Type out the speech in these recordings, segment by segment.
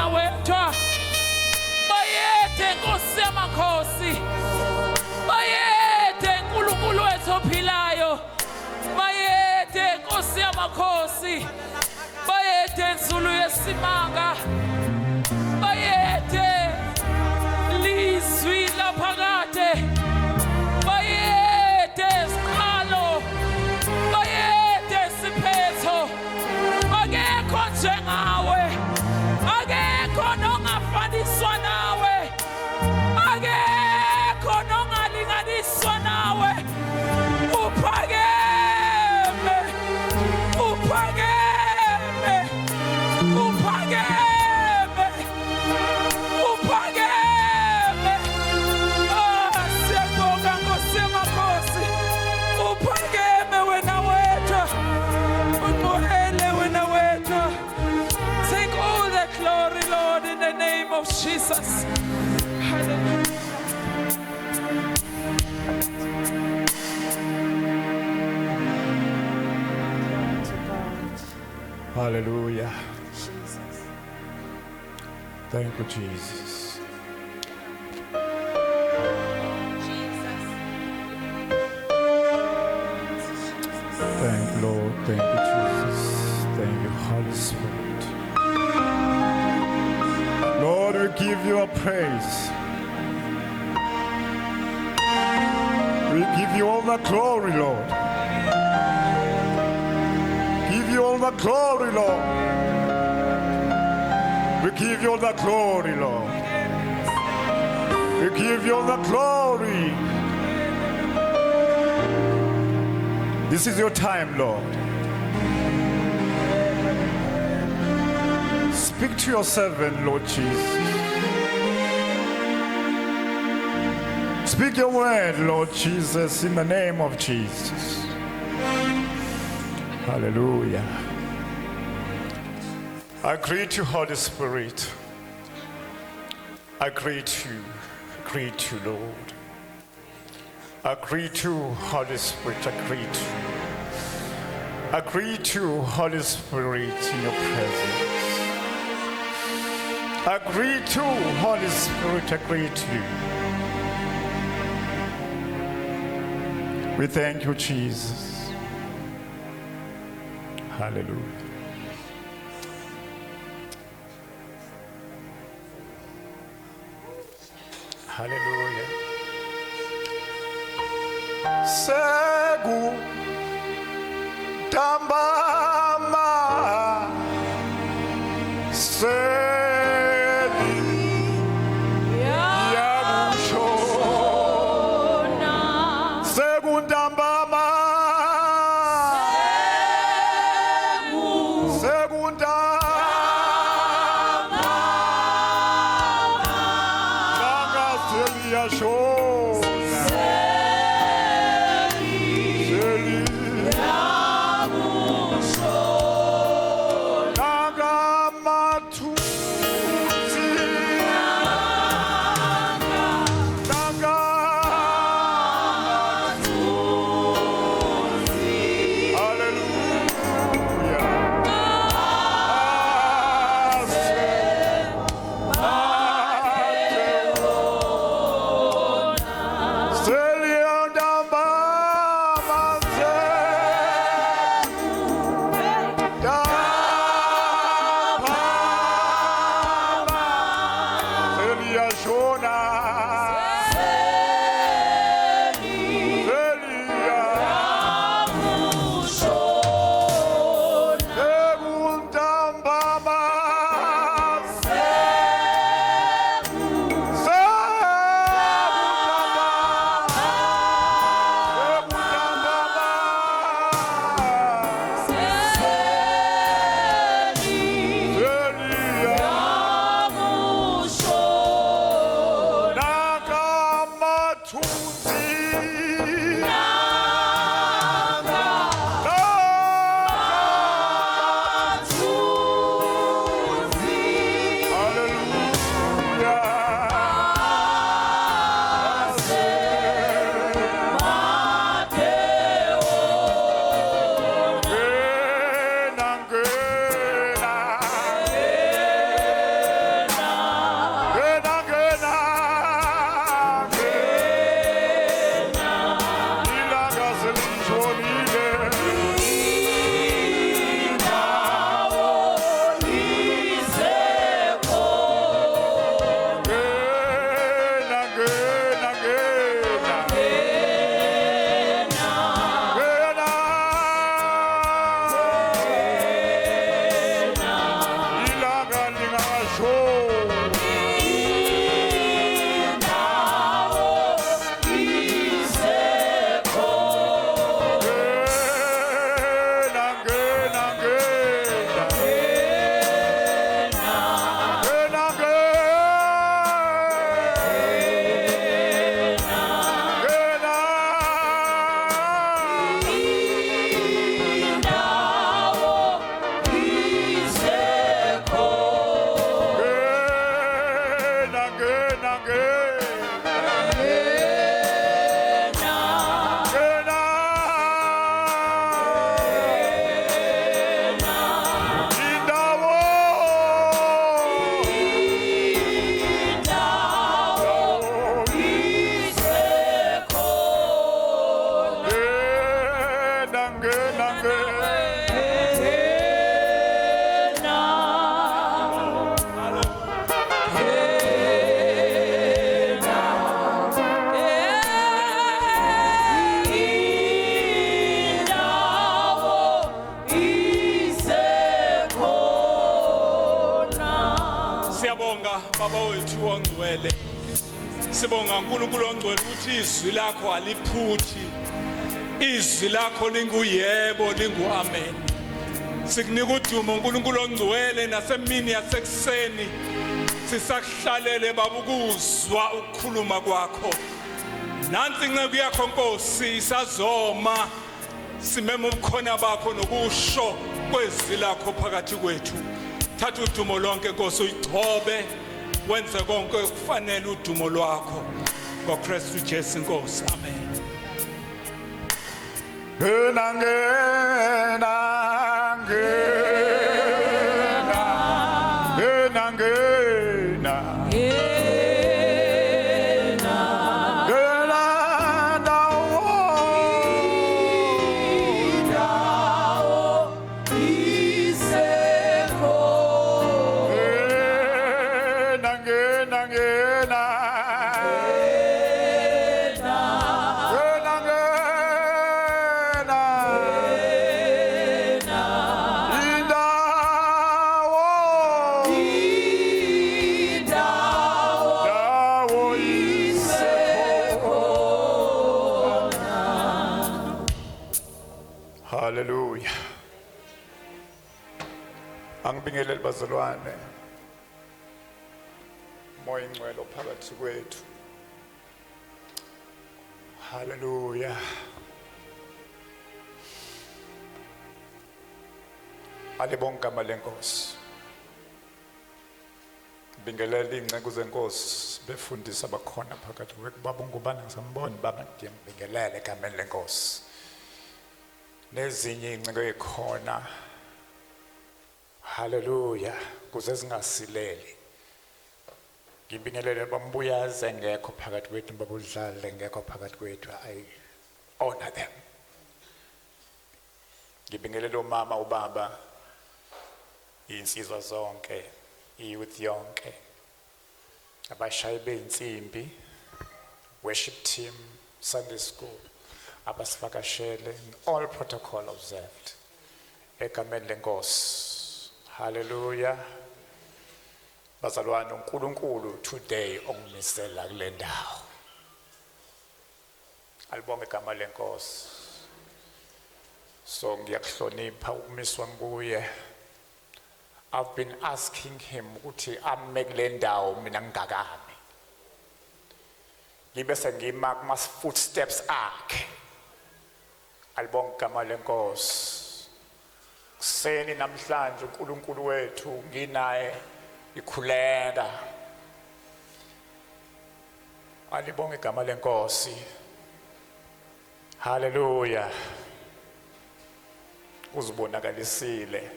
wena wedwa. Bayethe Nkosi yamakhosi. Bayethe uNkulunkulu wethu ophilayo. Bayethe Nkosi yamakhosi. Bayethe Nzulu yesimanga. Bayethe lizwi laphakade. Bayethe siqalo. Bayethe siphetho. Akekho njengawe. Akekho nongafaniswa nawe. Akekho nongalinganiswa nawe. Uphakeme. Uphakeme. Uphakeme. Uphakeme. Siyabonga Nkosi yamakhosi. Uphakeme wena wedwa. Ubuhele wena wedwa. Take all the glory, Lord, in the name of Jesus. Hallelujah. Hallelujah. Thank you, Jesus. Thank you, Lord. Thank you, Jesus. Thank you, Holy Spirit. Lord, we give you a praise. We give you all the glory, Lord. Give you all the glory, Lord. We give you all the glory, Lord. We give you all the glory. This is your time, Lord. Speak to your servant, Lord Jesus. Speak your word, Lord Jesus, in the name of Jesus. Hallelujah. I greet you, Holy Spirit. I greet you, Lord. I greet you, Holy Spirit. I greet you. I greet you, Holy Spirit, in your presence. I greet you, Holy Spirit. I greet you. We thank you, Jesus. Hallelujah. Hallelujah. Segu tambama seli yakushona segu tambama segu tambama langa seli yashona Siyabonga baba wethu ongcwele. Sibonga uNkulunkulu ongcwele ukuthi izwi lakho aliphuthi. Izwi lakho linguyebo linguamen. Sikunika udumo uNkulunkulu ongcwele nasemini yasekuseni. Sisakuhlalele baba ukuzwa ukukhuluma kwakho. Nansi inceku yakho Nkosi isazoma simema ubukhona bakho nokusho kwezwi lakho phakathi kwethu. Thatha udumo lonke Nkosi uyigcobe wenze konke okufanele udumo lwakho ngoKristu Jesu Nkosi. Amen. Ngena ngena ngena ngena ngena Hallelujah. Angibingelele bazalwane. Moya ingcwele phakathi kwethu. Hallelujah. Alibonke igama lenkosi. Ngibingelele ingceke zenkosi befundisa abakhona phakathi kwethu. Baba ungubani ngisambona baba ngiyambingelele egameni lenkosi. Nezinye ingceke ekhona. Hallelujah. Kuze zingasileli. Ngibingelele bambuyaze ngekho phakathi kwethu babudlale ngekho phakathi kwethu. I honor them. Ngibingelele umama ubaba insizwa zonke youth yonke abashayi beinsimbi worship team Sunday school abasifakashele all protocol observed egameni lenkosi. Hallelujah. Bazalwane uNkulunkulu today ongimisela kule ndawo. Alibonge igama lenkosi. So ngiyakuhlonipha ukumiswa kuye. I've been asking him ukuthi ame kule ndawo mina ngingakami. Ngibe sengima kuma footsteps akhe. Alibonge igama lenkosi. Kuseni namhlanje uNkulunkulu wethu nginaye ikhuleka. Alibonge igama lenkosi. Hallelujah. Uzibonakalisile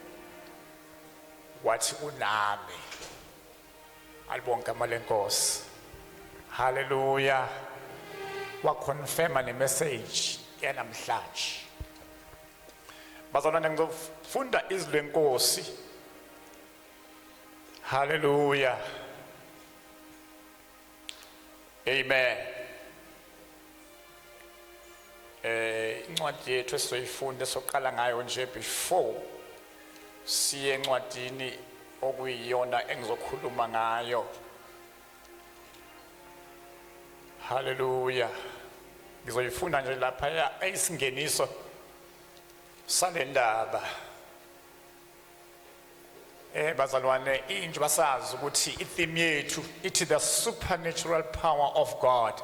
wathi unami. Alibonge igama lenkosi. Hallelujah. Wa confirm ne message yanamhlanje. Bazalwane ngizofunda izwi lenkosi. Hallelujah. Amen. Incwadi yethu esizoyifunda soqala ngayo nje before siye encwadini okuyiyona engizokhuluma ngayo. Hallelujah. Ngizoyifunda nje lapha isingeniso salendaba. Bazalwane inje basazi ukuthi itheme yethu ithi the supernatural power of God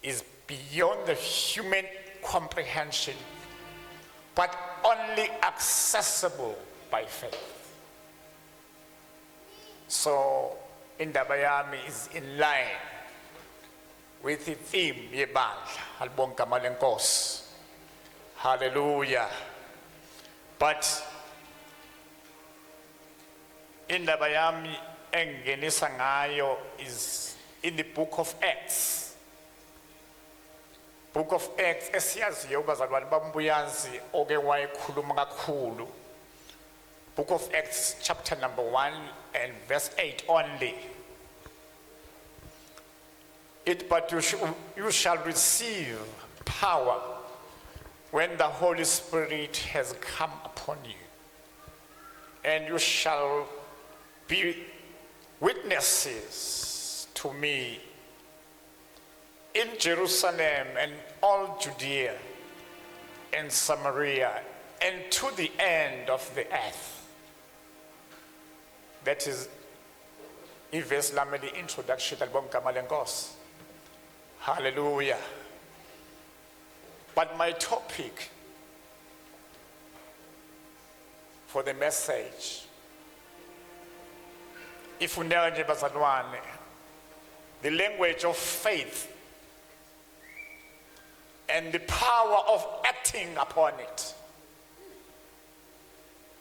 is beyond the human comprehension but only accessible by faith. So indaba yami is in line with the theme yebandla. Alibonge igama lenkosi. Hallelujah. But indaba yami engingenisa ngayo is in the book of Acts. Book of Acts esiyaziyo bazalwane bambuyazi oke wayekhuluma kakhulu. Book of Acts chapter number 1 and verse 8 only. But you shall receive power when the Holy Spirit has come upon you, and you shall be witnesses to me in Jerusalem and all Judea and Samaria and to the end of the earth. That is verse lami the introduction album igama lenkosi. Hallelujah. But my topic for the message, ifundeka nje bazalwane, the language of faith and the power of acting upon it.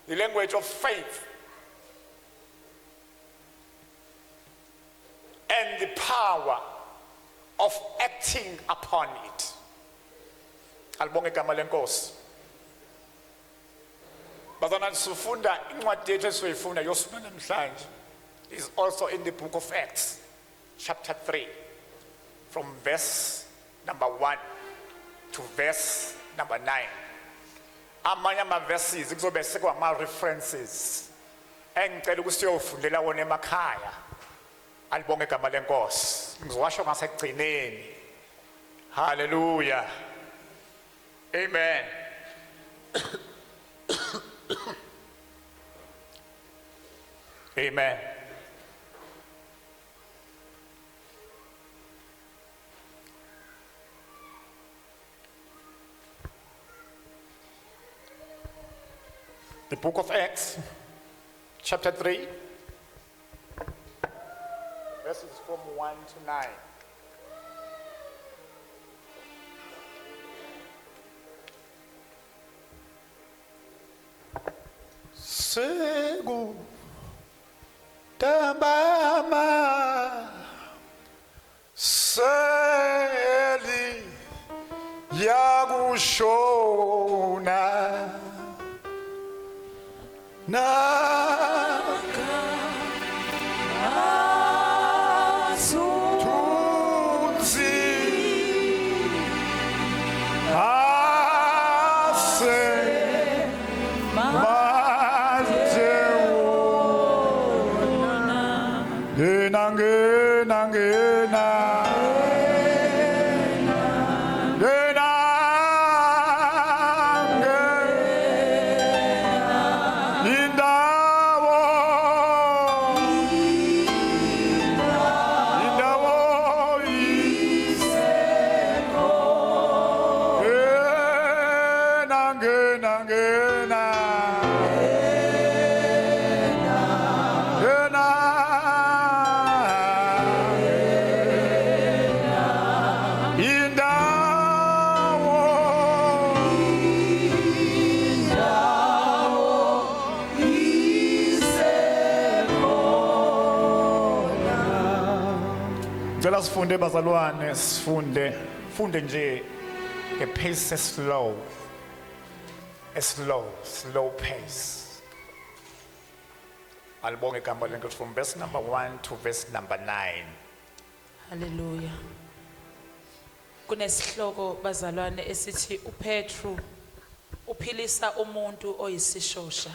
The language of faith and the power of acting upon it. Alibonge igama lenkosi. Bazalwane sifunda incwadi yethu esiyoyifunda yosifuna namhlanje is also in the book of Acts chapter 3 from verse number 1 to verse number 9. Amanye ama-verses kuzobe sekwama-references engicela ukuthi siyofundela wona emakhaya. Alibonge igama lenkosi. Ngizowasho ngasekugcineni. Hallelujah. Amen. Amen. The book of Acts, chapter 3, verses from 1 to 9. Segu tabama seli yagushona naka tunzi ase Ngicela sifunde bazalwane, sifunde nje ngepace slow pace. Alibonge igama lenkosi from verse number 1 to verse number 9. Hallelujah. Kunesihloko bazalwane esithi uPetru uphilisa umuntu oyisishosha.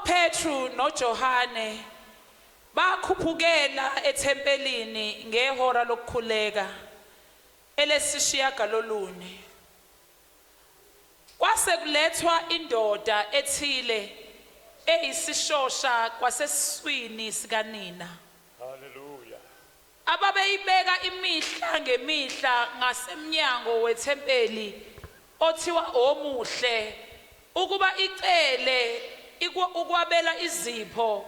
Petru noJohane bakhuphukela ethempelini ngehora lokukhuleka elesishiyagalolunye. Kwase kulethwa indoda ethile eyisishosha kwasesiswini sikanina. Hallelujah. Ababeyibeka imihla ngemihla ngasemnyango wethempeli othiwa omuhle ukuba icele ukwabela izipho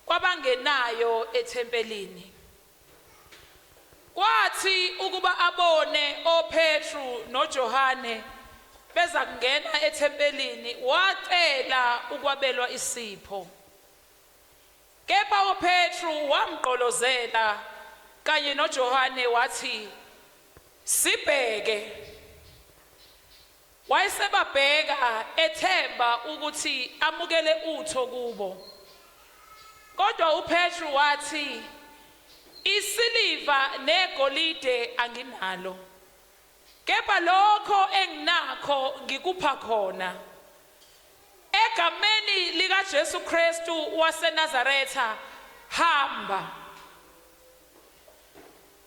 kwabangenayo ethempelini. Kwathi ukuba abone oPetru noJohane beza kungena ethempelini wacela ukwabelwa isipho. Kepha uPetru wamqolozela kanye noJohane wathi sibheke. Wayesebabheka ethemba ukuthi amukele utho kubo. Kodwa uPetru wathi isiliva negolide anginalo. Kepha lokho enginakho ngikupha khona. egameni lika Jesu Kristu waseNazaretha hamba.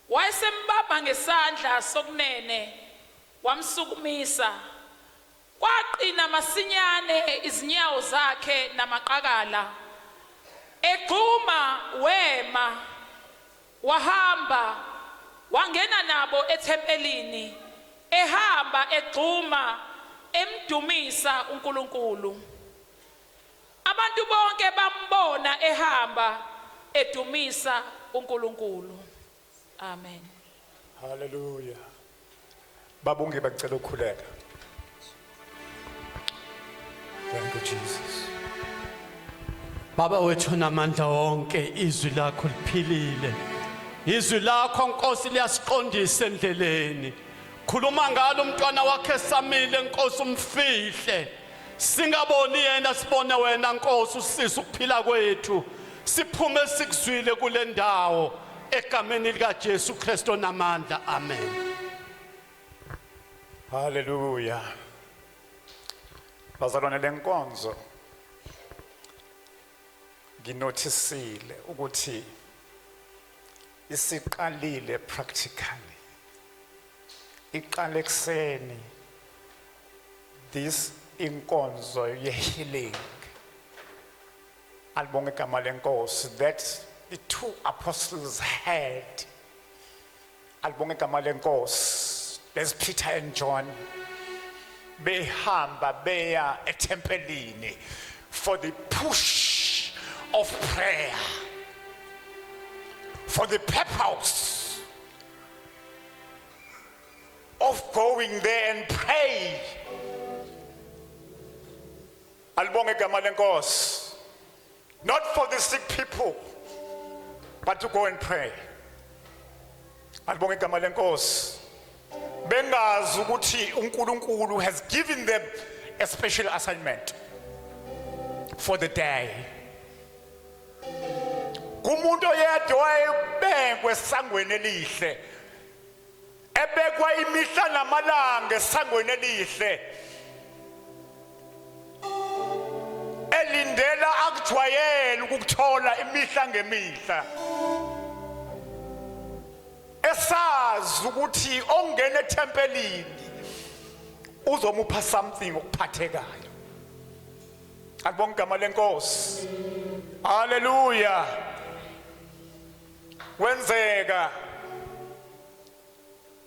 Wayesembamba ngesandla sokunene wamsukumisa. Kwaqina masinyane izinyawo zakhe namaqakala. Egquma wema wahamba wangena nabo ethempelini ehamba egquma emdumisa uNkulunkulu. Abantu bonke bambona ehamba edumisa uNkulunkulu. Amen. Hallelujah. Babonge bacela ukukhuleka. Thank you Jesus. Baba wethu namandla wonke, izwi lakho liphilile. Izwi lakho Nkosi liyasiqondisa endleleni. Khuluma ngalo umntwana wakhe Samile Nkosi, umfihle. Singaboni yena sibone wena Nkosi, usisa ukuphila kwethu. Siphume sikuzwile kule ndawo egameni lika Jesu Kristu namandla. Amen. Hallelujah. Bazalwane lenkonzo, nginotisile ukuthi isiqalile practically. Iqale ekseni this inkonzo ye-healing. Alibonge igama lenkosi that the two apostles had. Alibonge igama lenkosi. There's Peter and John. Behamba beya etempelini for the push of prayer, for the purpose of going there and pray. Alibonge igama lenkosi. Not for the sick people, but to go and pray. Alibonge igama lenkosi. Bengazi ukuthi uNkulunkulu has given them a special assignment for the day. Kumuntu oyedwa ebekwe esangweni elihle, ebekwa imihla namalanga esangweni elihle, elindela akujwayele ukuthola imihla ngemihla, esazi ukuthi ongena etempelini uzomupha something okuphathekayo. Alibonge igama lenkosi. Hallelujah. Wenzeka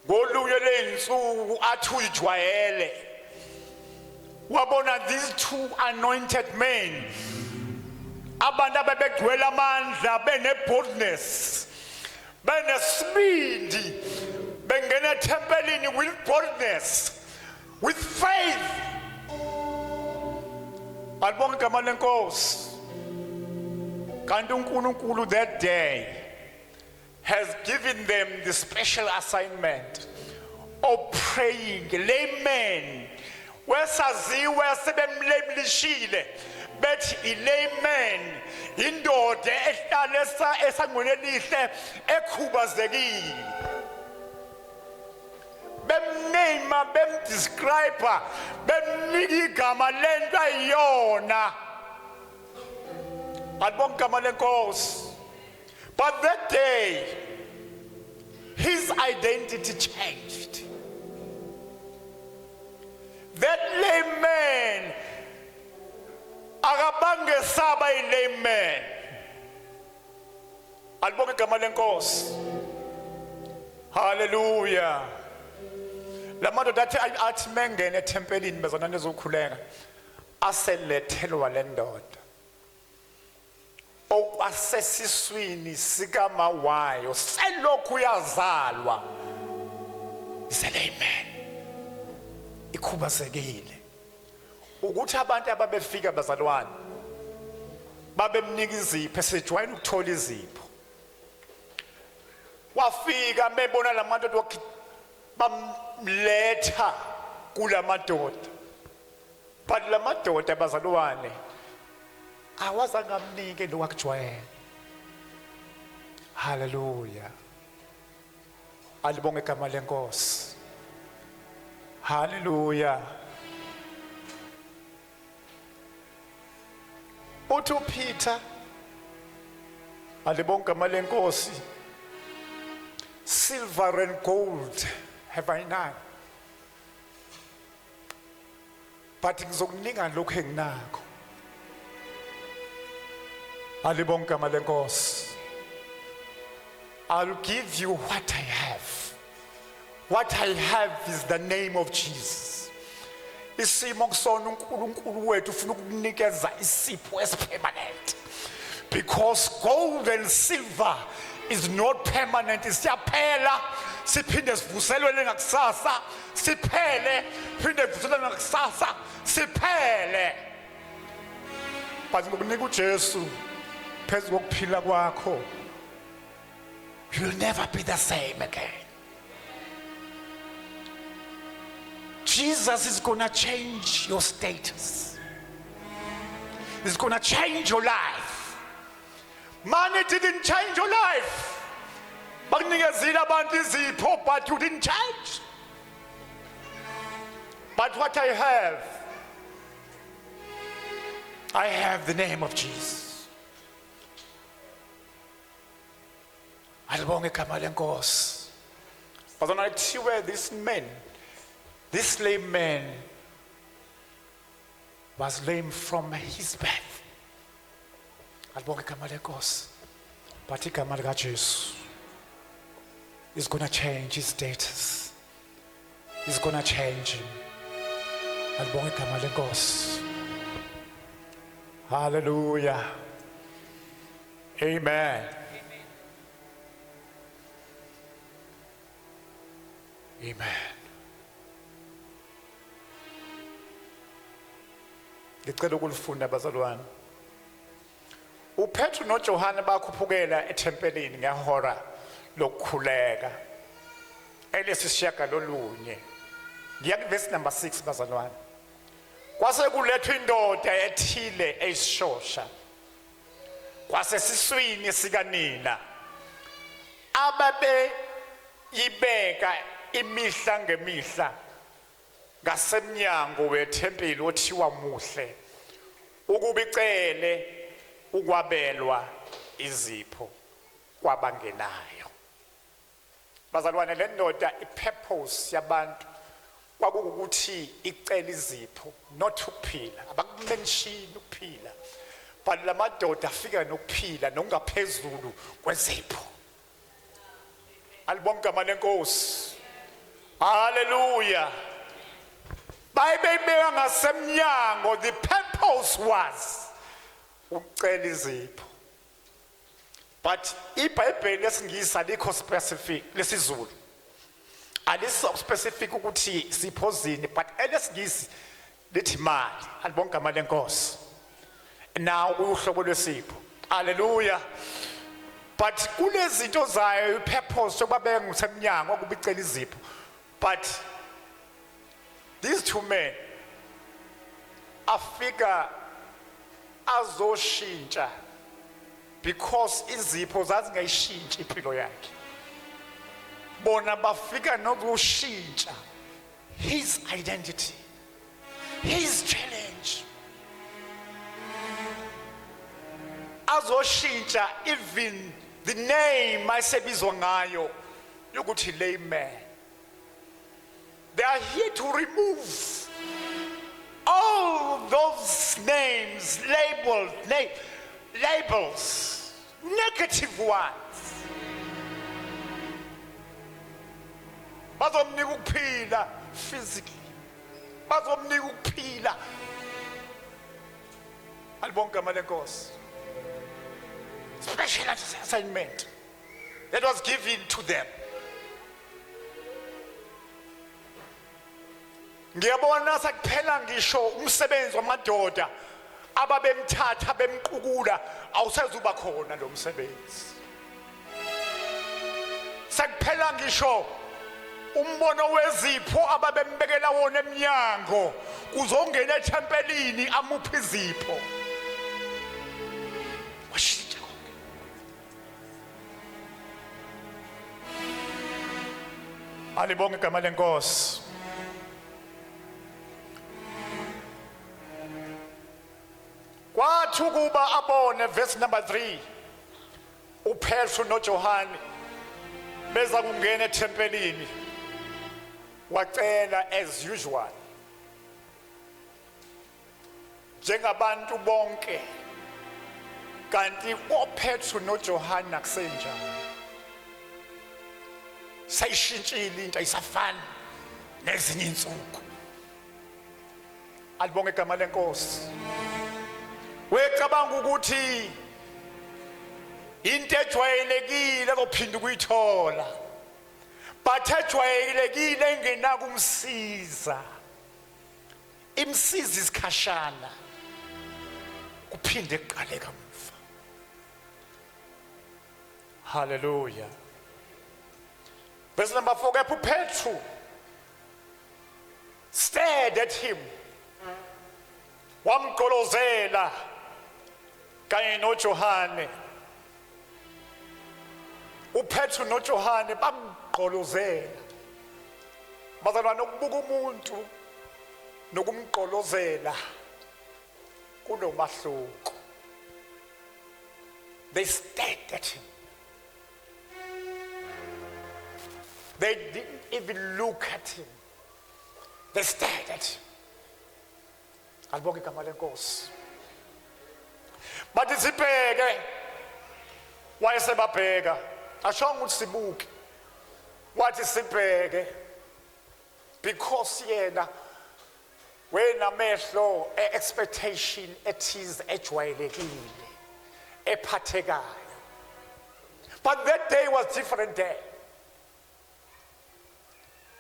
ngolunye ley'nsuku athi uyijwayele, wabona these two anointed men, abantu ababegcwele amandla, bene-boldness, benesibindi, bengena etempelini with boldness, with faith. Alibonge igama lenkosi. Kanti uNkulunkulu that day has given them the special assignment of praying. Laymen, wesaziwe sebemlebelishile, bethi ilayman, indoda ehlala esangweni elihle ekhubazekile. Bemname, bemdescribe, bemnika igama lento ayiyona. Alibonge igama lenkosi. But that day, his identity changed. That layman, akabange saba ilayman. Alibonge igama lenkosi. Hallelujah. Lamadoda athi mengene etempelini bezona nezokhuleka, aselethelwa lendoda okwasesiswini sikama wayo selokhu yazalwa. Amen. Ikhubazekile ukuthi abantu ababefika bazalwane babemnika izipho, esejwayele ukuthola izipho. Wafika mebona lamadoda bamletha kulamadoda, but lamadoda bazalwane awazangamnike lo wakujwayele. Hallelujah. Alibonge igama lenkosi. Hallelujah. uthi uPeter alibonke igama lenkosi, silver and gold have I none, but ngizokunika lokho enginakho. Alibonke igama lenkosi. I'll give you what I have. What I have is the name of Jesus. Isimo kusona uNkulunkulu wethu ufuna ukunikeza isipho esipermanent. Because gold and silver is not permanent. Isiyaphela, siphinde sivuselwe ngakusasa, siphele, siphinde sivuselwe ngakusasa, siphele. But ngokunika uJesu phezu kokuphila kwakho, you'll never be the same again. Jesus is going to change your status. He's going to change your life. Money didn't change your life. But you didn't change. But what I have the name of Jesus. Alibonge igama lenkosi. But when I see where this lame man was lame from his birth. Alibonge igama lenkosi. But igama likaJesu is going to change his status. He's going to change him. Alibonge igama lenkosi. Hallelujah. Amen. Amen. Ngicela ukulifunda bazalwane. uPetru noJohane bakhuphukela ethempelini ngehora lokukhuleka. Elesishiyagalolunye. Ngiya kuverse number 6 bazalwane. Kwase kulethwa indoda ethile eyisishosha. Kwase siswini sikanina. Ababe ibeka imihla ngemihla ngasemnyango wethempeli othiwa muhle ukubicele ukwabelwa izipho kwabangenayo. Bazalwane, le ndoda ipurpose yabantu kwakukuthi icela izipho, not ukuphila. Abakumenshini ukuphila, but lamadoda afika nokuphila nokungaphezulu kwezipho. Alibonke igama lenkosi. Hallelujah. Bayibeka ngasemnyango, the purpose was ukucela izipho. But iBhayibheli lesingisi alikho specific, lesizulu aliso specific ukuthi siphozini, but elesingisi lithi imali. Alibonke igama lenkosi. Now uhlobo lwesipho. Hallelujah. But kunezinto zayo ipurpose sokubabeka ngasemnyango ukubicela izipho. But these two men afika azoshintsha because izipho zazingayishintsha impilo yakhe. Bona bafika nokushintsha his identity, his challenge. Azoshintsha even the name ayesebizwa ngayo yokuthi lame man. They are here to remove all those names, labels, negative ones. Bazomnika ukuphila physically. Bazomnika ukuphila. Alibonke igama lenkosi. Special assignment that was given to them. Ngiyabona sakuphela ngisho umsebenzi wamadoda ababemthatha bemqukula awusezuba khona lo msebenzi. Sakuphela ngisho umbono wezipho ababembekela wona eminyango kuzongena ethempelini amuphi izipho. Washintsha konke. Alibonke igama lenkosi. wathi ukuba abone verse number 3 uPetru noJohane beza kungena ethempelini wacela as usual njengabantu bonke kanti uPetru noJohane akusenjani sayishintshile into ayisafani nezinye insuku alibonge igama lenkosi wecabanga ukuthi into ejwayelekile kophinda ukuyithola but ejwayelekile engenako umsiza imsiza isikhashana kuphinde kuqale kamuva hallelujah verse number 4 kepha uPetru stared at him wamgqolozela kanye noJohane uPetru noJohane bamgqolozela bazalwane ukubuka umuntu nokumgqolozela kunomahluko they stared at him they didn't even look at him they stared at him alibonge igama lenkosi bathi sibheke wayesebabheka ashonga ukuthi sibuke wathi sibheke because yena wena mehlo expectation ethize ejwayelekile ephathekayo but that day was different day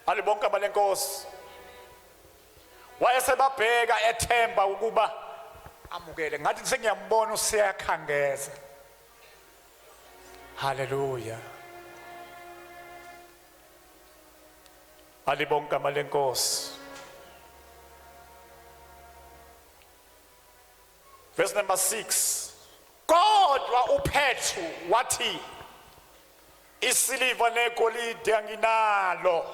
alibonke igama lenkosi wayesebabheka ethemba ukuba amukele ngathi sengiyambona usiyakhangeza hallelujah alibonke igama lenkosi verse number 6 kodwa uPetru wathi isiliva negolide anginalo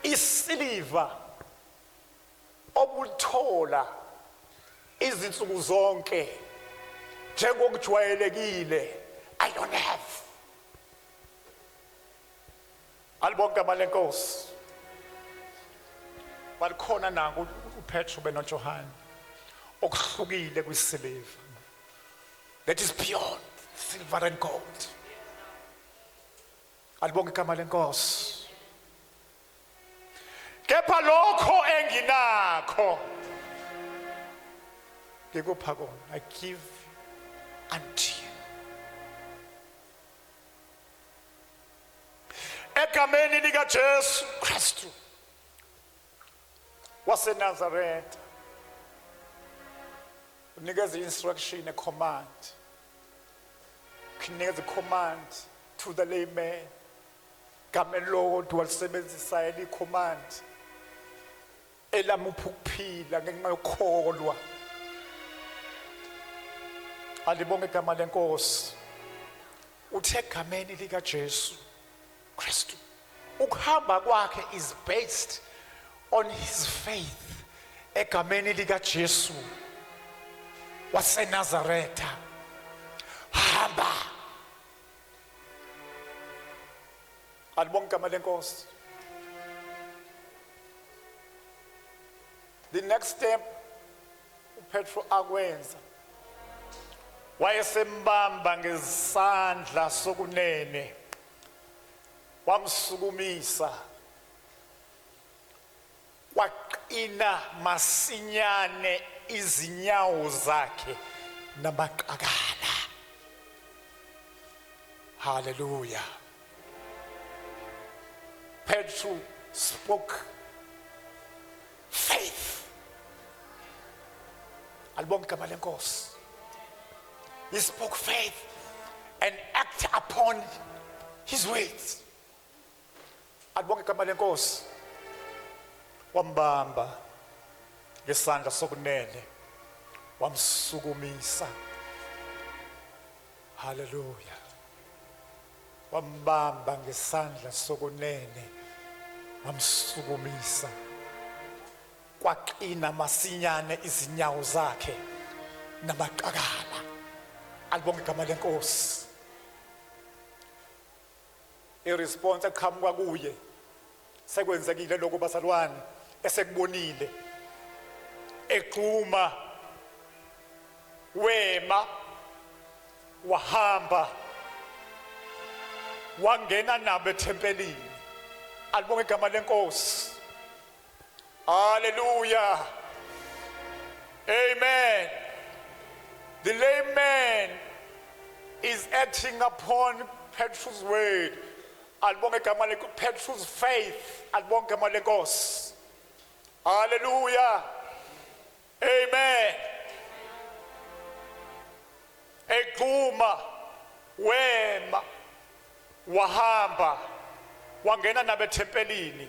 isiliva obuthola izinsuku zonke njengokujwayelekile I don't have alibonke igama lenkosi balikhona nangu uPetru benoJohane okuhlukile kwisiliva that is beyond silver and gold alibonke igama lenkosi kepha lokho enginakho ngikupha kona I give unto you egameni lika Jesu Kristu waseNazaretha unikeza instruction a command kunikeza command to the layman game Lord walisebenzisa eli command elamupha ukuphila ngenxa yokholwa alibonge igama lenkosi uthe egameni lika Jesu Kristu ukuhamba kwakhe is based on his faith egameni lika Jesu waseNazaretha hamba alibonge igama lenkosi the next step uPetru akwenza wayesembamba ngesandla sokunene wamsukumisa waqina masinyane izinyawo zakhe namaqakala hallelujah Petru spoke faith alibonke igama lenkosi he spoke faith and acted upon his words alibonke igama lenkosi wambamba ngesandla sokunene wamsukumisa hallelujah wambamba ngesandla sokunene wamsukumisa kwaqina masinyane izinyawo zakhe namaqakala. Alibonge igama lenkosi. I-response eqhamuka kuye sekwenzekile lokho bazalwane, esekubonile eqhuma wema wahamba wangena nabo ethempelini. Alibonge igama lenkosi. Hallelujah. Amen. The layman is acting upon Petrus' word. Alibonge igama lenkosi. Petrus' faith. Alibonge igama lenkosi. Hallelujah. Amen. Eqhuma wema wahamba wangena nabo ethempelini.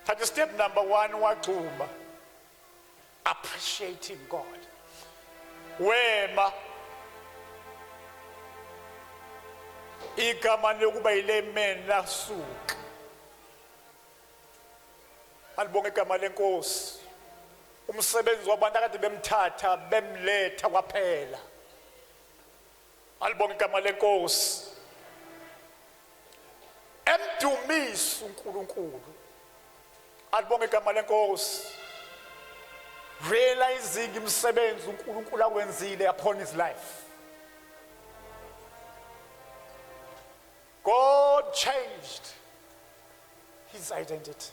Thatha step number 1 waqhuma, appreciating God. Wema igama lokuba yilayman lasuka. Alibonge igama lenkosi. Umsebenzi wabantu akade bemthatha bemletha kwaphela. Alibonge igama lenkosi. Emdumisa uNkulunkulu. Alibonge igama lenkosi. Realizing umsebenzi uNkulunkulu awenzile upon his life. God changed his identity.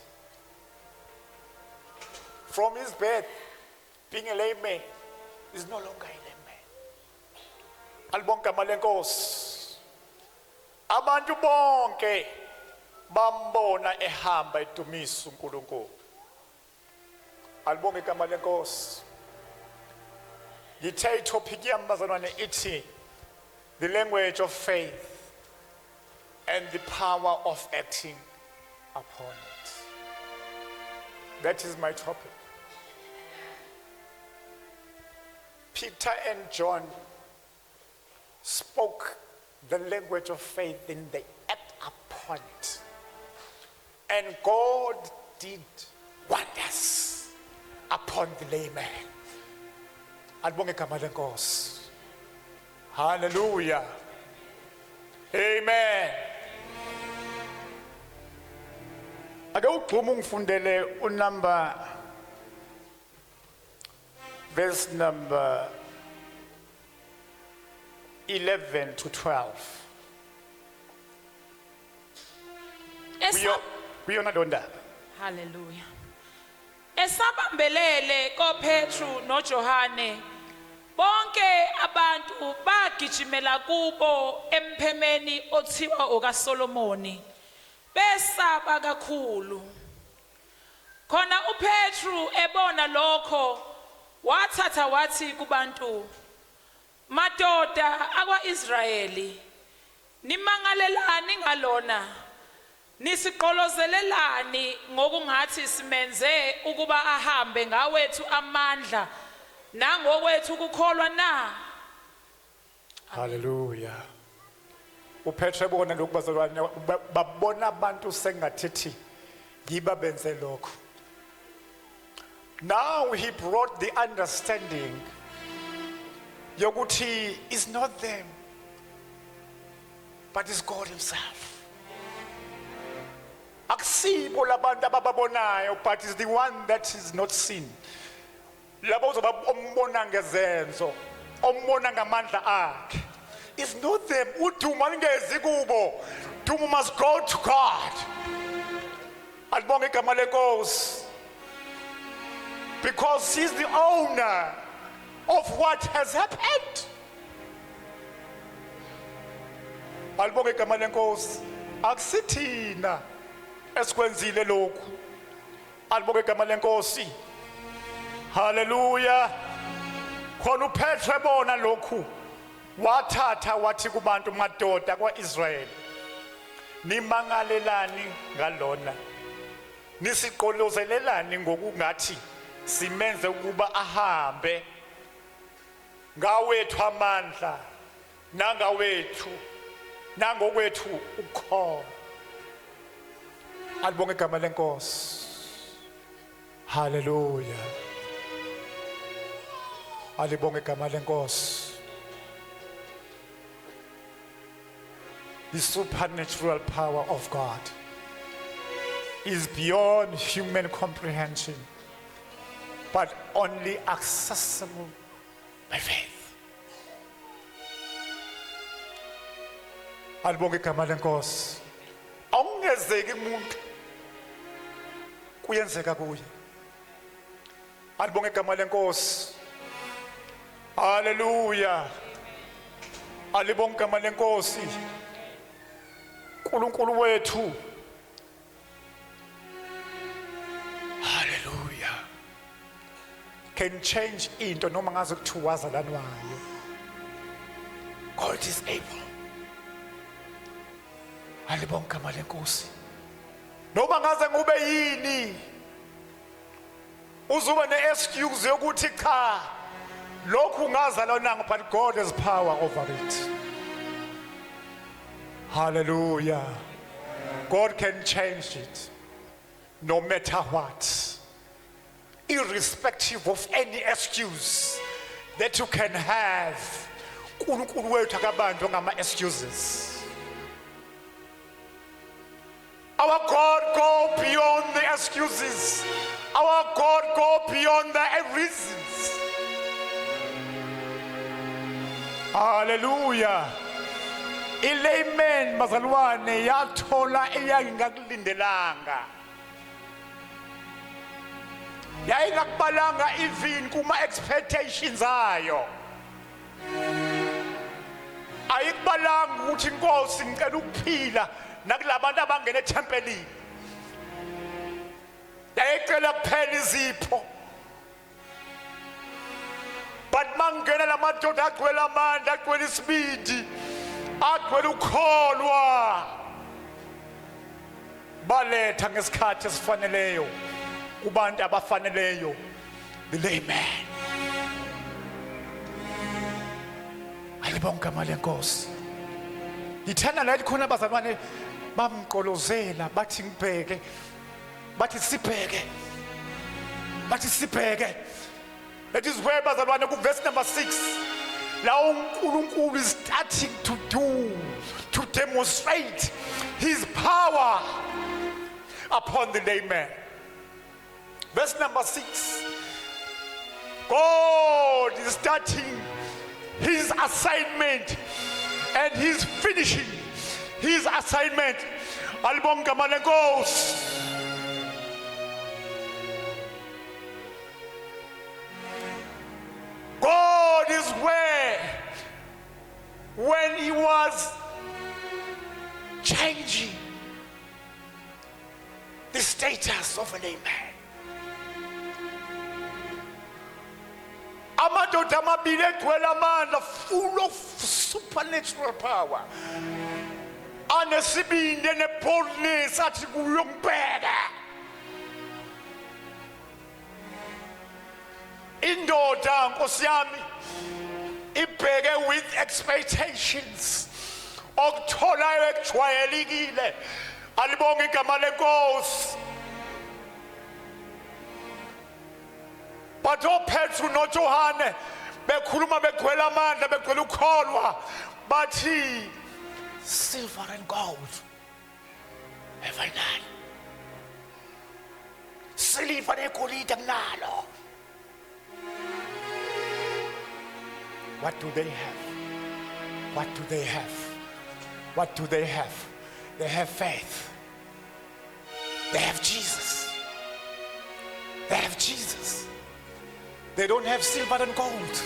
From his birth, being a layman, is no longer a layman. Alibonge igama lenkosi. Abantu bonke bambona ehamba edumisa uNkulunkulu. Alibonge igama lenkosi. Ngithe itopic yami bazalwane ithi the language of faith and the power of acting upon it. That is my topic. Peter and John spoke the language of faith and they act upon it. And God did wonders upon the layman. Alibonge igama lenkosi. Hallelujah. Amen. Ake ugxuma ungifundele unumber verse number 11 to 12. Kuyona donda. Hallelujah. Esabambelele koPetru noJohane bonke abantu bagijimela kubo emphemeni othiwa okaSolomoni besaba kakhulu. Khona uPetru ebona lokho wathatha wathi kubantu, madoda akwaIsrayeli, nimangalelani ngalona? Nisiqolozelelani ngokungathi simenze ukuba ahambe ngawethu amandla nangokwethu ukukholwa na? Hallelujah. uPetru ebona lokhu bazalwane babona abantu sengathethi yiba benze lokho. Now he brought the understanding yokuthi it's not them but it's God himself. Akusibo labantu abababonayo but it's the one that is not seen. Labo ombona ngezenzo, ombona ngamandla akhe. It's not them. Udumo lingezi kubo. Dumo must go to God. Alibonge igama lenkosi. Because he's the owner of what has happened. Alibonge igama lenkosi. Akusithina esikwenzile lokhu. Alibonge igama lenkosi. Hallelujah. Khona uPetru ebona lokhu wathatha wathi kubantu madoda kwaIsrayeli, nimangalelani ngalona? Nisiqolozelelani ngokungathi simenze ukuba ahambe ngawethu amandla nangokwethu ukukholwa? Alibonge igama lenkosi. Hallelujah. Alibonge igama lenkosi. The supernatural power of God is beyond human comprehension, but only accessible by faith. Alibonge igama lenkosi. Awungezeki umuntu kuyenzeka kuye. Alibonge igama lenkosi. Hallelujah. Alibonge igama lenkosi. uNkulunkulu wethu. Hallelujah. Can change into noma ngaze kuthiwa wazalanwayo. God is able. Alibonge igama lenkosi. Noma ngaze ngube yini uzuba ne-excuse yokuthi cha lokhu ngazalonanga, but God has power over it. Hallelujah. God can change it no matter what, irrespective of any excuse that you can have. uNkulunkulu wethu akabanjwa ngama-excuses. Our God go beyond the excuses. Our God go beyond the reasons. Hallelujah. Ilayman bazalwane yathola eyangingakulindelanga. Yayingakubalanga even kuma expectations ayo. Ayikubalanga ukuthi inkosi ngicela ukuphila nakulabantu abangena ethempelini. Yayicela kuphela izipho. But mangena lamadoda agcwele amandla, agcwele isibindi, agcwele ukukholwa, baletha ngesikhathi esifaneleyo kubantu abafaneleyo, the layman. Alibonge igama lenkosi. Ngithanda la khona abazalwane bamqolozela bathi ngibheke, bathi sibheke, bathi sibheke. That is where bazalwane ku verse number 6 la uNkulunkulu is starting to demonstrate his power upon the layman. Verse number 6, God is starting his assignment and he's finishing his assignment. Alibonge igama lenkosi. God is where, when he was changing the status of a layman, amadoda amabili egcwele amandla, full of supernatural power, anesibindi neboldness athi kuyongibheka. Indoda nkosi yami ibheke with expectations okutholayo ekujwayelekile. Alibonge igama lenkosi. But uPetru noJohane bekhuluma begcwele amandla, begcwele ukukholwa, bathi silver and gold have I none. Silver negolide nalo. What do they have? What do they have? What do they have? They have faith. They have Jesus. They have Jesus. They don't have silver and gold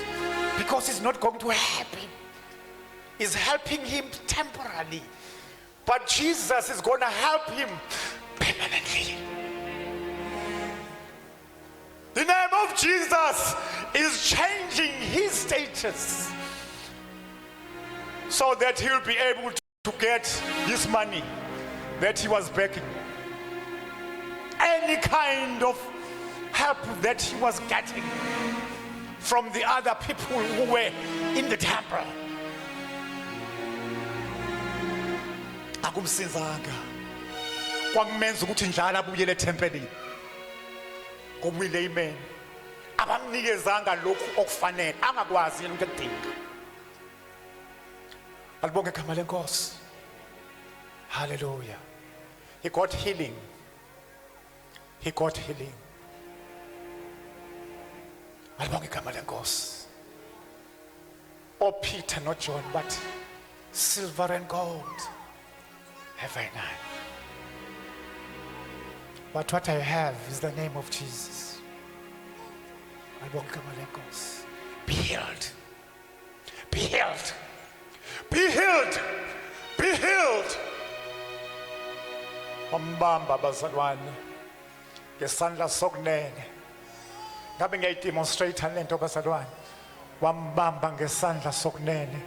because it's not going to happen. It's helping him temporarily. But Jesus is going to help him permanently. The name of Jesus is changing his status so that he'll be able to get his money that he was begging. Any kind of help that he was getting from the other people who were in the temple. Akumsizanga. Kwakumenza ukuthi njalo abuyele etempelini. Kumile amen. Abamnikezanga lokhu okufanele angakwazi yena ukudinga. Alibonge igama lenkosi. Hallelujah. He got healing. He got healing. Alibonge igama lenkosi. Oh Peter, not John, but silver and gold have I none. But what I have is the name of Jesus. Alibonge igama lenkosi. Be healed. Be healed. Be healed. Be healed. Wambamba bazalwane ngesandla sokunene. Ngabe ngiyayidemonstrate lento bazalwane. Wambamba ngesandla sokunene.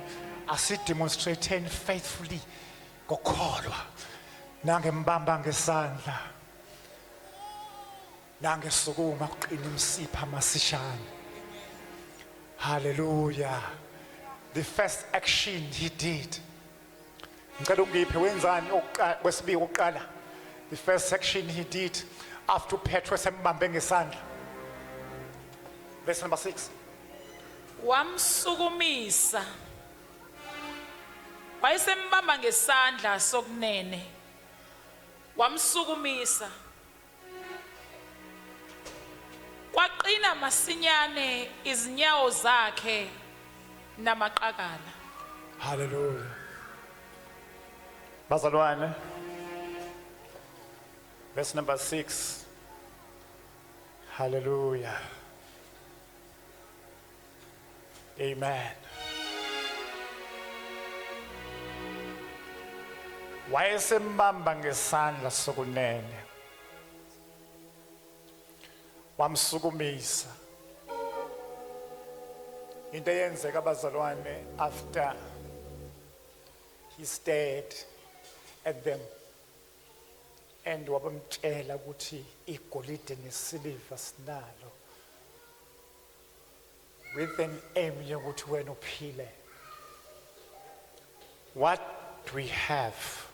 Asidemonstrate faithfully ngokholwa. Nange mbamba ngesandla. Nange sukuma kuqina imsipha masishane. Hallelujah. The first action he did. Ngicela ungiphe wenzani okwesibili oqala. The first action he did after Petrus embambe ngesandla. Verse number 6. Wamsukumisa. Wayesembamba ngesandla sokunene. Wamsukumisa. Kwaqina masinyane izinyawo zakhe namaqakala. Hallelujah. Bazalwane. Verse number 6. Hallelujah. Amen. Wayesembamba ngesandla sokunene. Wamsukumisa. Into eyenzeka abazalwane after he stared at them and wabamtshela ukuthi igolide nesiliva sinalo with an aim yokuthi wena uphile. What we have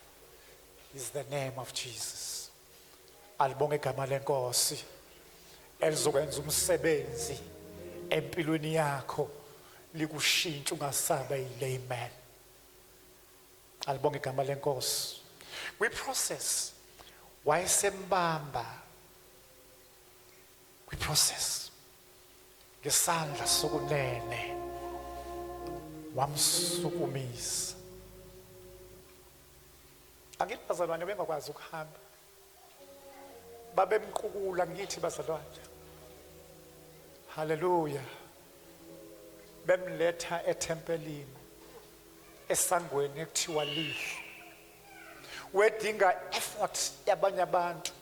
is the name of Jesus. Alibonge igama lenkosi elizokwenza umsebenzi empilweni yakho likushintsha ungasaba yile amen. Alibonge igama lenkosi. We process wayesembamba. We process ngesandla sokunene wamsukumisa. Angithi bazalwane bengakwazi ukuhamba babemqukula ngithi bazalwane. Hallelujah. Bemletha etempelini esangweni ekuthiwa lihle. Wedinga effort yabanye abantu.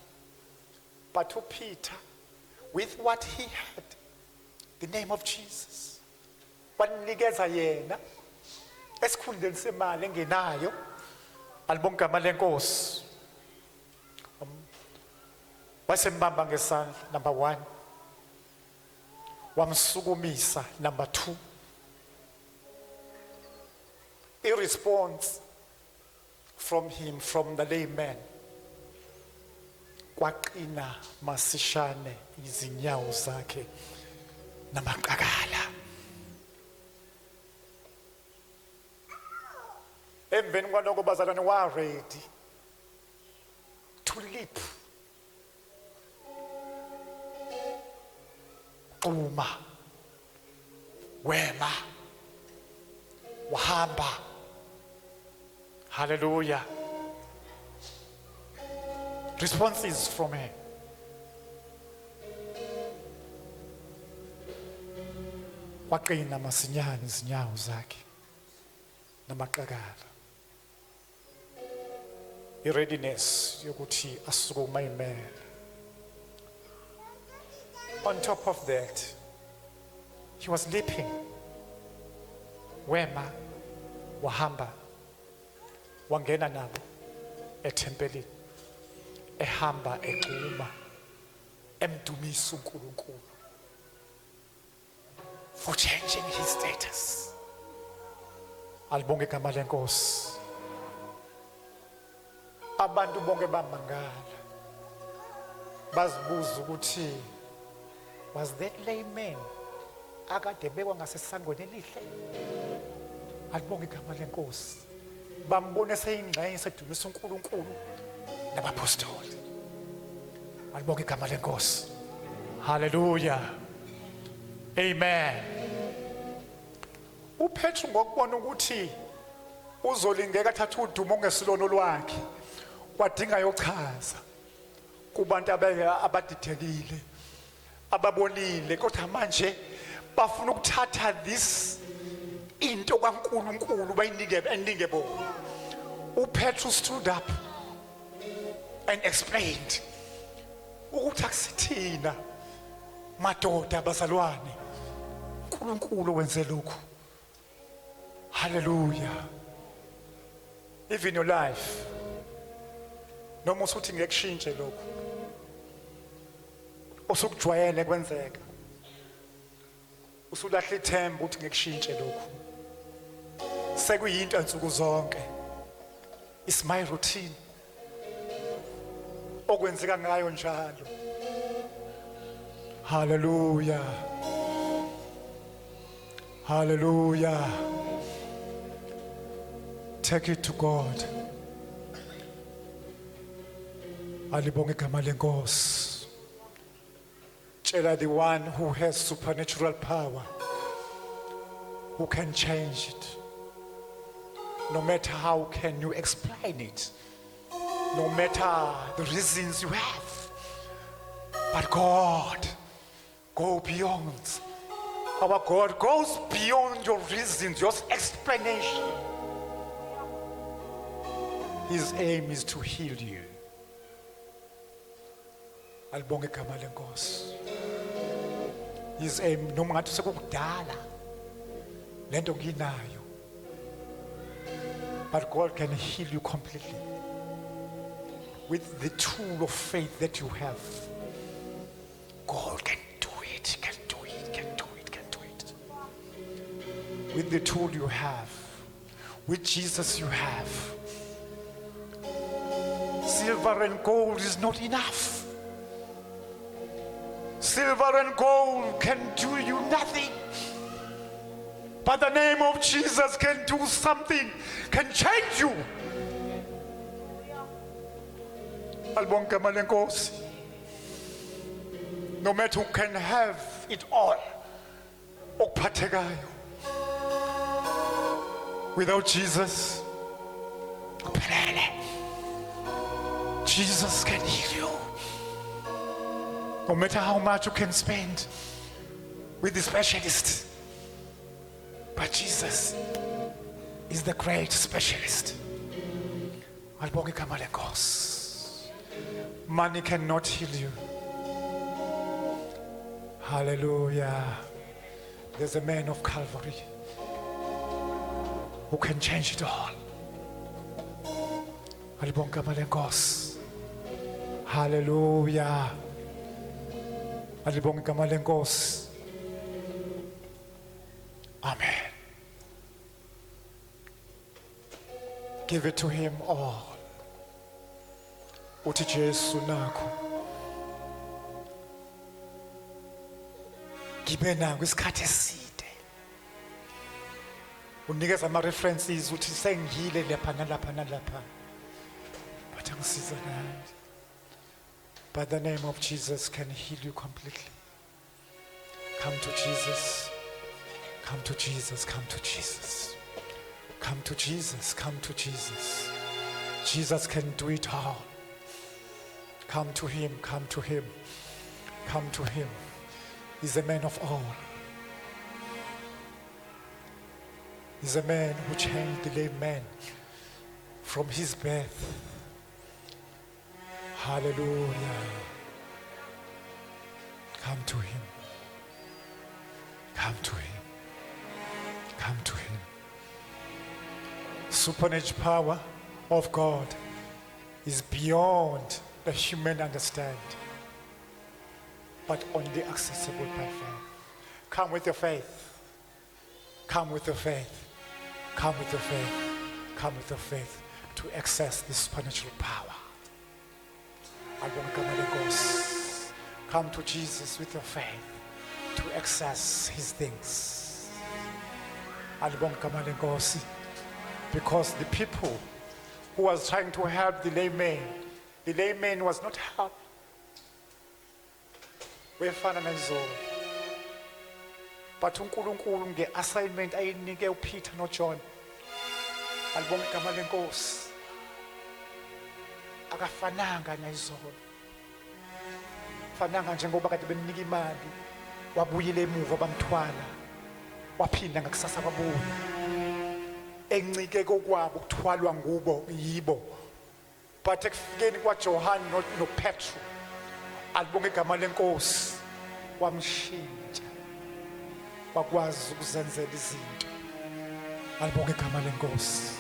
But uPeter, with what he had, the name of Jesus, wanikeza yena esikhundleni semali engenayo. Alibonge igama lenkosi. Wasembamba ngesandla number 1. Wamsukumisa number 2. A response from him, from the layman. Kwaqina masishane izinyawo zakhe namaqakala. Emveni kwalokho bazalwane wa ready to leap. Quma. Wema. Wahamba. Hallelujah. Responses from him. Waqina masinyane izinyawo zakhe namaqakala. I-readiness yokuthi asukuma imele. On top of that, he was leaping. Wema, wahamba, wangena nabo etempelini, ehamba equma, emdumisa uNkulunkulu for changing his status. Alibonge igama lenkosi. Abantu bonke bamangala bazibuza ukuthi Was that lame man akade bekwa ngasesangweni elihle? Alibonge igama lenkosi. Bambone seyingxenye sedumisa uNkulunkulu nabapostoli. Alibonge igama lenkosi. Hallelujah. Amen. uPetru ngokubona ukuthi uzolingeka thatha udumo ngesilono lwakhe wadinga yochaza kubantu abadidekile ababonile kodwa manje bafuna ukuthatha this into kaNkulunkulu bayinike bona. uPetru stood up and explained ukuthi akusithina madoda abazalwane uNkulunkulu wenze lokhu. Hallelujah. Even your life noma usuthi ngekushintshe lokhu osukujwayele kwenzeka usulahle ithemba ukuthi ngekushintshe lokhu sekuyinto ansuku zonke. It's my routine okwenzeka ngayo njalo. Hallelujah. Hallelujah. Take it to God. Alibonge igama lenkosi. Tshela the one who has supernatural power, who can change it. No matter how can you explain it, no matter the reasons you have, but God go beyond. Our God goes beyond your reasons, your explanation. His aim is to heal you. Alibonge igama lenkosi. His aim noma ngathi sekukudala lento nginayo, but God can heal you completely with the tool of faith that you have. God can do it, can do it, can do it, can do it. With the tool you have, with Jesus you have. Silver and gold is not enough. Silver and gold can do you nothing. But the name of Jesus can do something, can change you. Alibonge igama lenkosi. No matter who can have it all, okuphathekayo. Without Jesus, kuphelele. Jesus can heal you. No matter how much you can spend with the specialist, but Jesus is the great specialist. Alibonge igama lenkosi. Money cannot heal you. Hallelujah. There's a man of Calvary who can change it all. Alibonge igama lenkosi. Hallelujah. Alibonge igama lenkosi. Amen. Give it to him all. Uthi Jesu nakho. Gibe nangu isikhathi eside. Unikeza ama references uthi sengile lapha nalapha nalapha. But angisiza nani. But the name of Jesus can heal you completely. Come to Jesus. Come to Jesus. Come to Jesus. Come to Jesus. Come to Jesus. Jesus can do it all. Come to him. Come to him. Come to him. He's a man of all. He's a man who changed the lame man from his birth. Hallelujah. Come to him. Come to him. Come to him. Supernatural power of God is beyond the human understanding, but only accessible by faith. Come with your faith. Come with your faith. Come with your faith. Come with your faith to access this supernatural power. Come to Jesus with your faith. to access his things. Alibonga igama lenkosi. Because the people who was trying to help the layman was not helped. Wefana naizolo. But uNkulunkulu nge-assignment ayinike uPeter noJohn. Alibonga igama lenkosi. Akafananga naizolo. Fananga njengoba kade bemnika imali, wabuyile emuva bamthwala. Waphinda ngakusasa kwabuya. Encike kokwabo ukuthwalwa ngubo yibo. But ekufikeni kwaJohn noPetru, alibonga igama lenkosi, wamshintsha. Wakwazi ukuzenzela izinto. Alibonga igama lenkosi.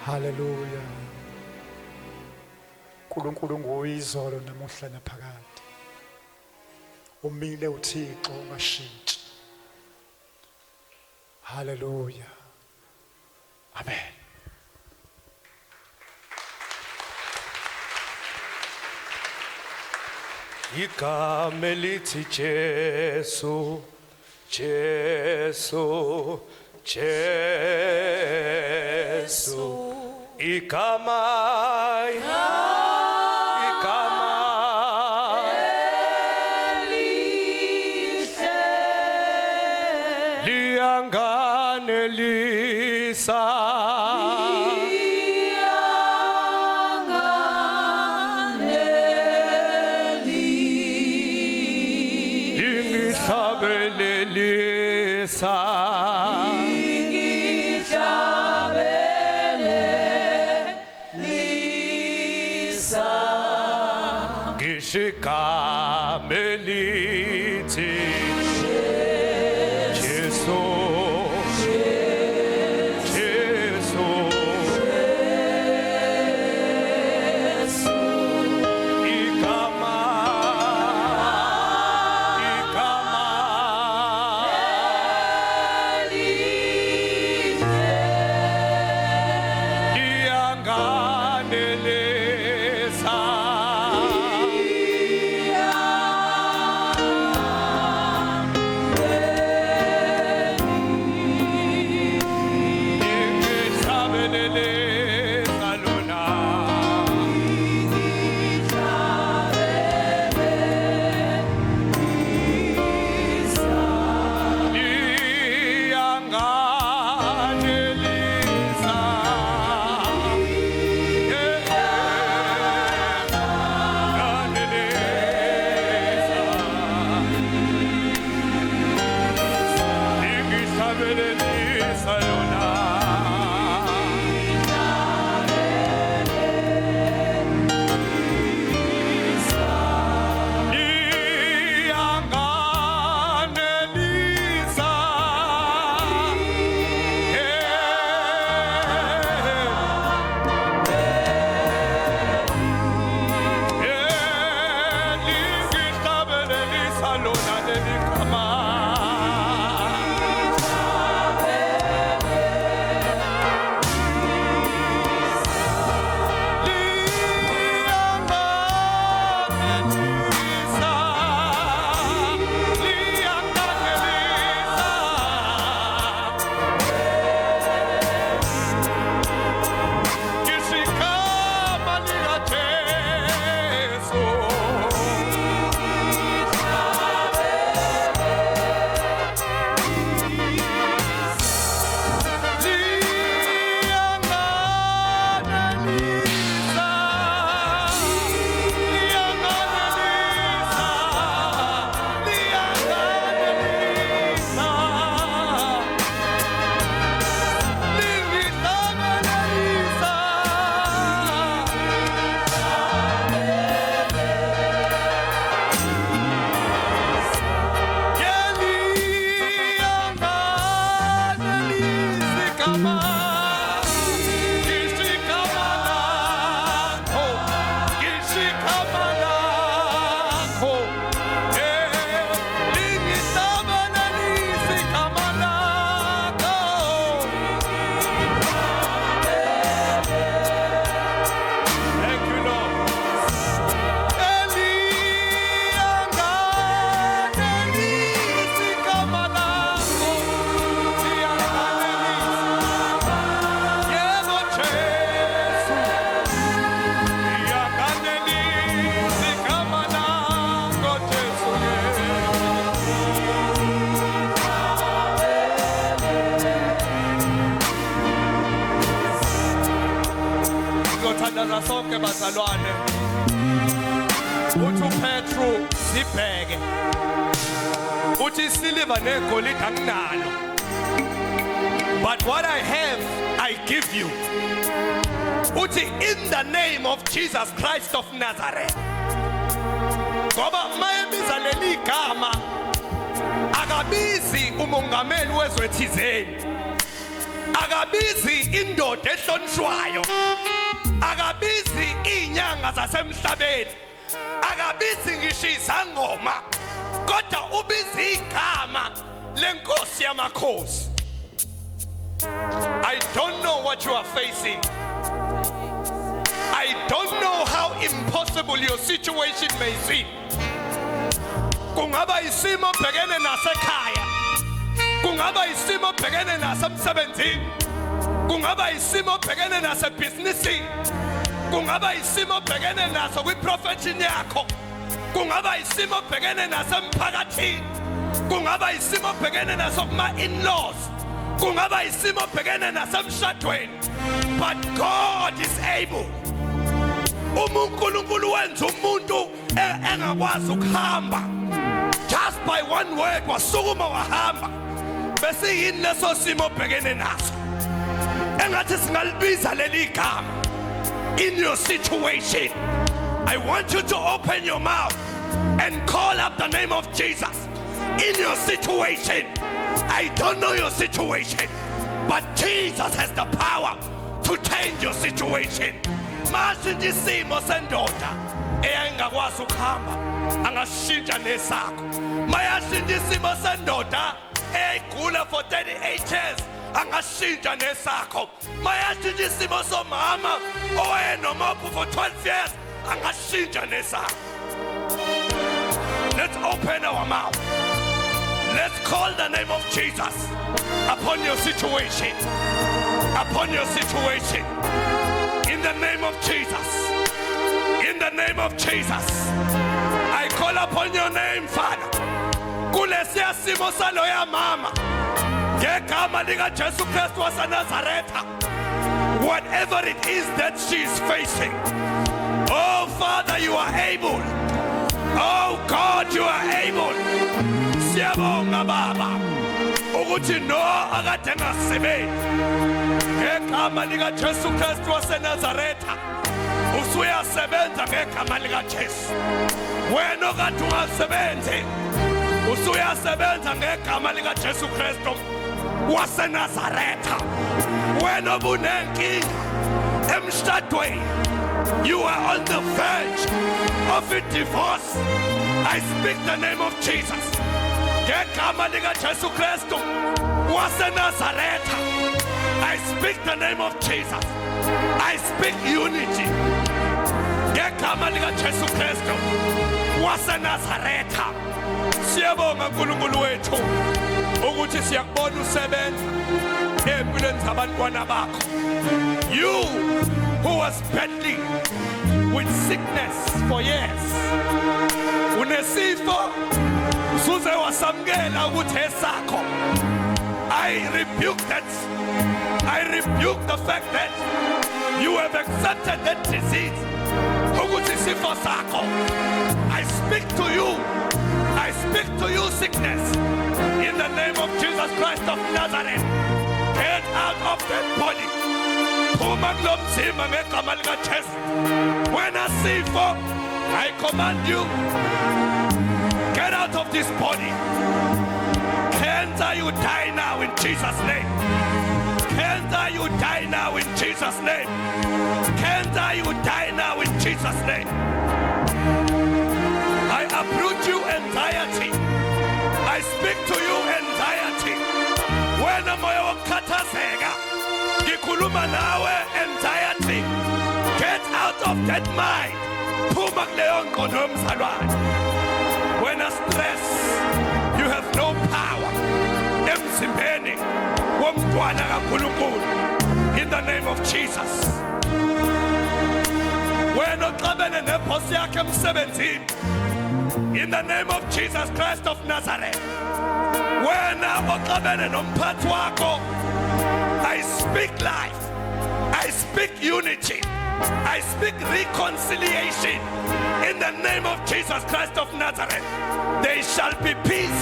Hallelujah. uNkulunkulu nguyizolo namuhla naphakade. Umile uThixo ungashintshi. Hallelujah. Amen. Igama elithi Jesu, Jesu, Jesu. Igama, igama liyanganelisa. Igama elithi Jesu, Jesu. Igama, igama liyanganelisa. nazo sonke bazalwane. Uthi uPetru sibheke. Uthi isiliva negolide anginalo. But what I have, I give you. Uthi in the name of Jesus Christ of Nazareth. Ngoba mayebiza leli gama akabizi umongameli wezwe thizeni. Akabizi indoda ehlonishwayo. Akabizi inyanga zasemhlabeni. Akabizi ngisho izangoma. Kodwa ubizi igama lenkosi yamakhosi. I don't know what you are facing. I don't know how impossible your situation may seem. Kungaba isimo bhekene nasekhaya. Kungaba isimo bhekene nasemsebenzini. Kungaba isimo bhekene nasebhizinisini. Kungaba isimo bhekene naso kwiprofession yakho. Kungaba isimo bhekene nasemphakathini. Kungaba isimo bhekene naso kuma-in-laws. Kungaba isimo bhekene nasemshadweni. But God is able. uNkulunkulu wenza umuntu engakwazi ukuhamba. Just by one word wasukuma wahamba. Bese yini leso simo bhekene naso. Engathi singalibiza leli gama. In your situation, I want you to open your mouth and call up the name of Jesus. In your situation, I don't know your situation, but Jesus has the power to change your situation. Manje isimo sendoda eyayingakwazi ukuhamba angashintsha nesakho. Mayashintsha isimo sendoda eyayigula for 38 years angashintsha nesakho. Mayashintsha isimo somama owayenomapho for 12 years angashintsha nesakho. Let's open our mouth. Let's call the name of Jesus upon your situation. Upon your situation. In the name of Jesus. In the name of Jesus. I call upon your name, Father. Kulesiya simo saloya mama. Ngegama lika Jesu Kristu waseNazaretha. Whatever it is that she is facing. Oh Father, you are able. Oh God, you are able. Siyabonga Baba. Ukuthi no akade ngasebenzi. Ngegama lika Jesu Kristu waseNazaretha. Usuyasebenza ngegama lika Jesu. Wena okade ungasebenzi. Usuyasebenza ngegama lika Jesu Kristu waseNazaretha. Wena obunenkinga emshadweni. You are on the verge of a divorce. I speak the name of Jesus. Ngegama lika Jesu Kristu waseNazaretha. I speak the name of Jesus. I speak unity. Ngegama lika Jesu Kristu waseNazaretha. Siyabonga uNkulunkulu wethu ukuthi siyakubona usebenza empilweni zabantwana bakho. You who was battling with sickness for years. Unesifo usuze wasamkela ukuthi esakho. I rebuke that. I rebuke the fact that you have accepted that disease. Ukuthi isifo sakho. I speak to you. I speak to you, sickness, in the name of Jesus Christ of Nazareth. Get out of that body. When I see for, I command you, get out of this body. Cancer, you die now in Jesus' name. Cancer, you die now in Jesus' name. Cancer, you die now in Jesus' name. I uproot you, anxiety. I speak to you, anxiety. When moyo wokhathazeka, ngikhuluma nawe, anxiety. Get out of that mind. Phuma kuleyo ngqondo yomzalwane. When a stress, you have no power. Emzimbeni womntwana kaNkulunkulu. In the name of Jesus. When oxabene nebhosi yakhe emsebenzini. In the name of Jesus Christ of Nazareth. When I speak life. I speak unity. I speak reconciliation in the name of Jesus Christ of Nazareth. There shall be peace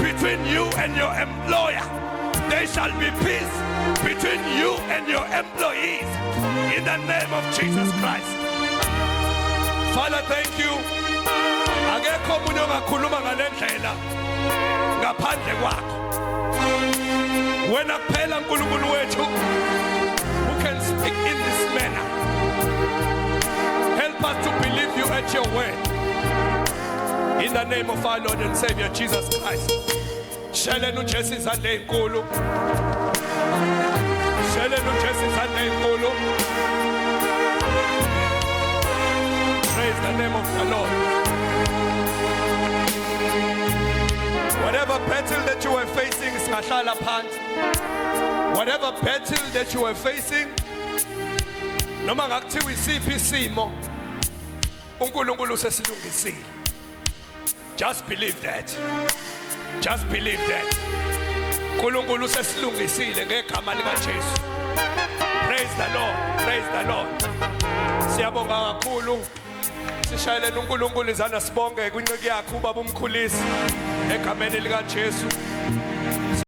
between you and your employer. There shall be peace between you and your employees in the name of Jesus Christ. Father, thank you. Akekho umuntu ongakhuluma ngalendlela ngaphandle kwakho. Wena kuphela uNkulunkulu wethu who can speak in this manner. Help us to believe you at your word. In the name of our Lord and Savior Jesus Christ. Shelenu Jesu izandla ezinkulu. Shelenu Jesu izandla ezinkulu. Praise the name of the Lord. Whatever battle that you were facing, singahlala phansi. Whatever battle that you were facing, noma ngakuthiwa isiphi isimo, uNkulunkulu usesilungisile. Just believe that. Just believe that. uNkulunkulu usesilungisile ngegama likaJesu. Praise the Lord. Praise the Lord. Siyabonga kakhulu. Sishayelele uNkulunkulu izandla sibonge kwinceku yakhe ubaba umkhulisi egameni likaJesu.